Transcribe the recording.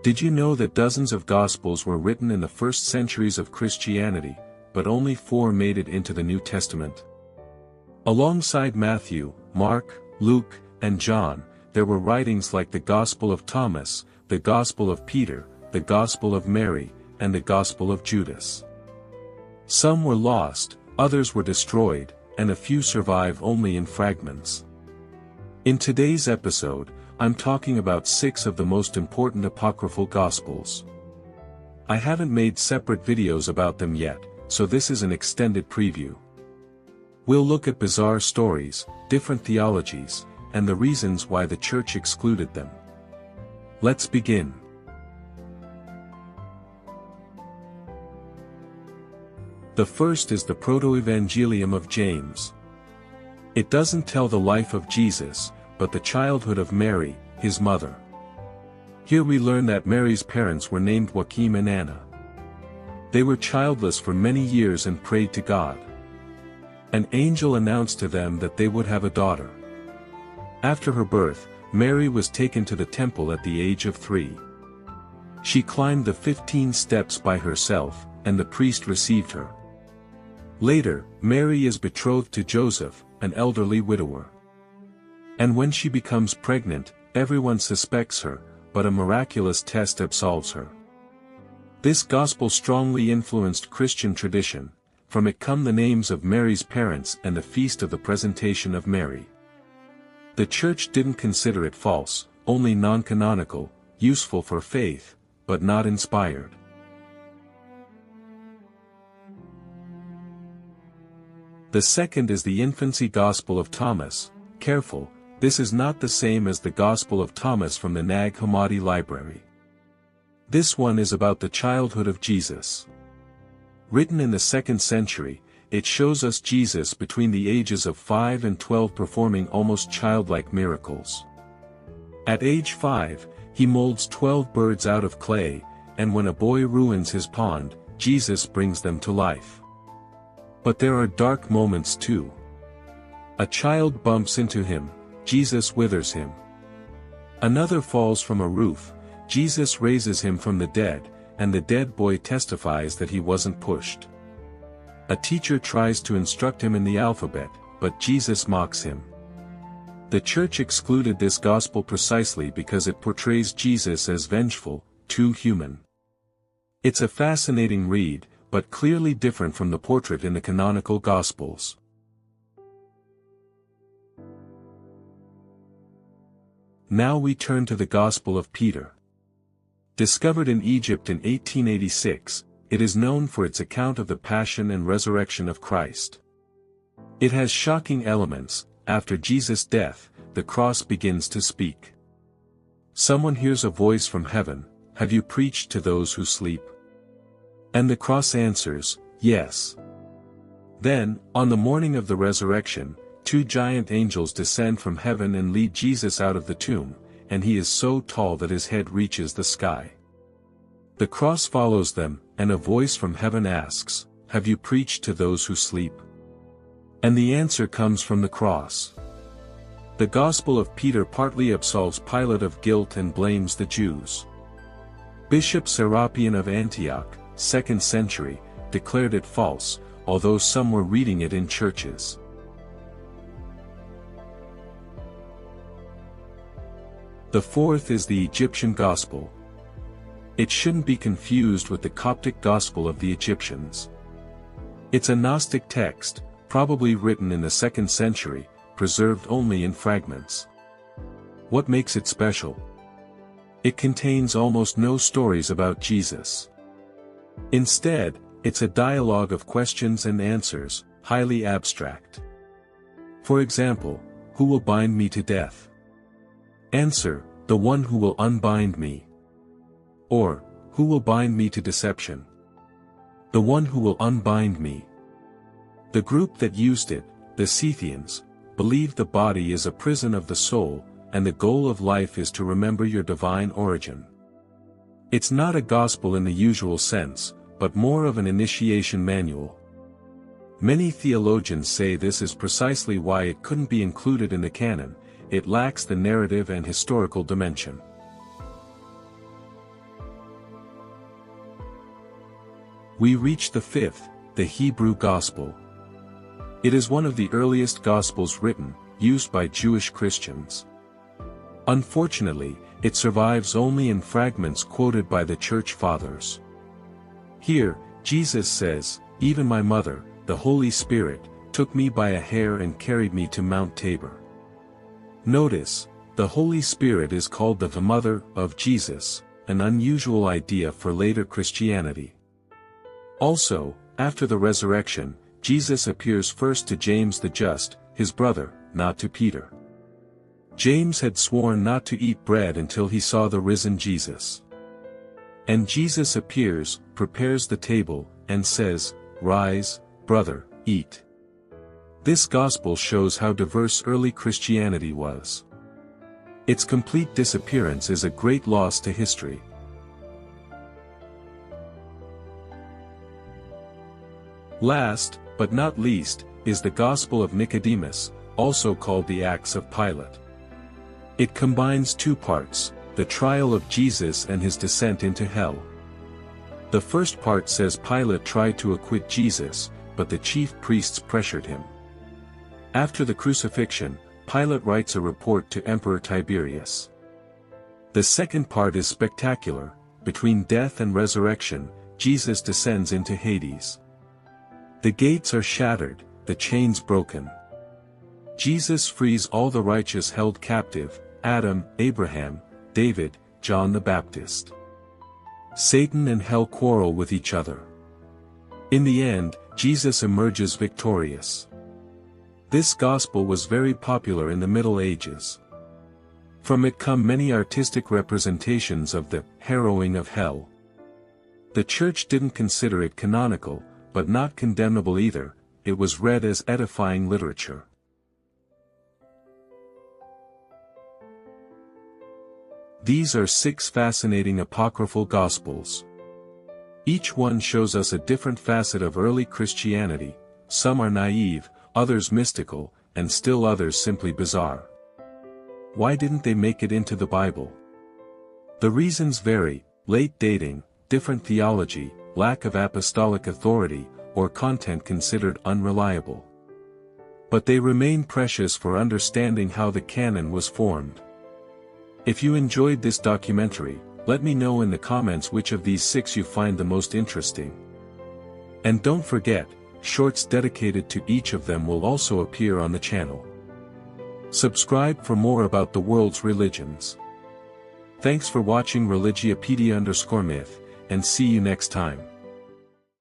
Did you know that dozens of Gospels were written in the first centuries of Christianity, but only 4 made it into the New Testament? Alongside Matthew, Mark, Luke, and John, there were writings like the Gospel of Thomas, the Gospel of Peter, the Gospel of Mary, and the Gospel of Judas. Some were lost, others were destroyed, and a few survive only in fragments. In today's episode, I'm talking about 6 of the most important apocryphal Gospels. I haven't made separate videos about them yet, so this is an extended preview. We'll look at bizarre stories, different theologies, and the reasons why the Church excluded them. Let's begin. The first is the Protoevangelium of James. It doesn't tell the life of Jesus, but the childhood of Mary, his mother. Here we learn that Mary's parents were named Joachim and Anna. They were childless for many years and prayed to God. An angel announced to them that they would have a daughter. After her birth, Mary was taken to the temple at the age of 3. She climbed the 15 steps by herself, and the priest received her. Later, Mary is betrothed to Joseph, an elderly widower. And when she becomes pregnant, everyone suspects her, but a miraculous test absolves her. This gospel strongly influenced Christian tradition. From it come the names of Mary's parents and the feast of the presentation of Mary. The Church didn't consider it false, only non-canonical, useful for faith, but not inspired. The second is the Infancy Gospel of Thomas. Careful, this is not the same as the Gospel of Thomas from the Nag Hammadi library. This one is about the childhood of Jesus. Written in the 2nd century, it shows us Jesus between the ages of 5 and 12 performing almost childlike miracles. At age 5, he molds 12 birds out of clay, and when a boy ruins his pond, Jesus brings them to life. But there are dark moments too. A child bumps into him, Jesus withers him. Another falls from a roof, Jesus raises him from the dead, and the dead boy testifies that he wasn't pushed. A teacher tries to instruct him in the alphabet, but Jesus mocks him. The Church excluded this gospel precisely because it portrays Jesus as vengeful, too human. It's a fascinating read, but clearly different from the portrait in the canonical Gospels. Now we turn to the Gospel of Peter. Discovered in Egypt in 1886, it is known for its account of the passion and resurrection of Christ. It has shocking elements. After Jesus' death, the cross begins to speak. Someone hears a voice from heaven, "Have you preached to those who sleep?" And the cross answers, "Yes." Then, on the morning of the resurrection, 2 giant angels descend from heaven and lead Jesus out of the tomb, and he is so tall that his head reaches the sky. The cross follows them, and a voice from heaven asks, "Have you preached to those who sleep?" And the answer comes from the cross. The Gospel of Peter partly absolves Pilate of guilt and blames the Jews. Bishop Serapion of Antioch, 2nd century, declared it false, although some were reading it in churches. The fourth is the Egyptian Gospel. It shouldn't be confused with the Coptic Gospel of the Egyptians. It's a Gnostic text, probably written in the 2nd century, preserved only in fragments. What makes it special? It contains almost no stories about Jesus. Instead, it's a dialogue of questions and answers, highly abstract. For example, who will bind me to death? Answer, the one who will unbind me. Or, who will bind me to deception? The one who will unbind me. The group that used it, the Scythians, believed the body is a prison of the soul, and the goal of life is to remember your divine origin. It's not a gospel in the usual sense, but more of an initiation manual. Many theologians say this is precisely why it couldn't be included in the canon. It lacks the narrative and historical dimension. We reach the fifth, the Hebrew Gospel. It is one of the earliest Gospels written, used by Jewish Christians. Unfortunately, it survives only in fragments quoted by the Church Fathers. Here, Jesus says, "Even my mother, the Holy Spirit, took me by a hair and carried me to Mount Tabor." Notice, the Holy Spirit is called the mother of Jesus, an unusual idea for later Christianity. Also, after the resurrection, Jesus appears first to James the just, his brother, not to Peter. James had sworn not to eat bread until he saw the risen Jesus. And Jesus appears, prepares the table, and says, "Rise, brother, eat." This gospel shows how diverse early Christianity was. Its complete disappearance is a great loss to history. Last, but not least, is the Gospel of Nicodemus, also called the Acts of Pilate. It combines two parts, the trial of Jesus and his descent into hell. The first part says Pilate tried to acquit Jesus, but the chief priests pressured him. After the crucifixion, Pilate writes a report to Emperor Tiberius. The second part is spectacular. Between death and resurrection, Jesus descends into Hades. The gates are shattered, the chains broken. Jesus frees all the righteous held captive, Adam, Abraham, David, John the Baptist. Satan and hell quarrel with each other. In the end, Jesus emerges victorious. This gospel was very popular in the Middle Ages. From it come many artistic representations of the harrowing of hell. The Church didn't consider it canonical, but not condemnable either. It was read as edifying literature. These are 6 fascinating apocryphal Gospels. Each one shows us a different facet of early Christianity. Some are naive, others mystical, and still others simply bizarre. Why didn't they make it into the Bible? The reasons vary: late dating, different theology, lack of apostolic authority, or content considered unreliable. But they remain precious for understanding how the canon was formed. If you enjoyed this documentary, let me know in the comments which of these 6 you find the most interesting. And don't forget, shorts dedicated to each of them will also appear on the channel. Subscribe for more about the world's religions. Thanks for watching Religiopedia_myth, and see you next time.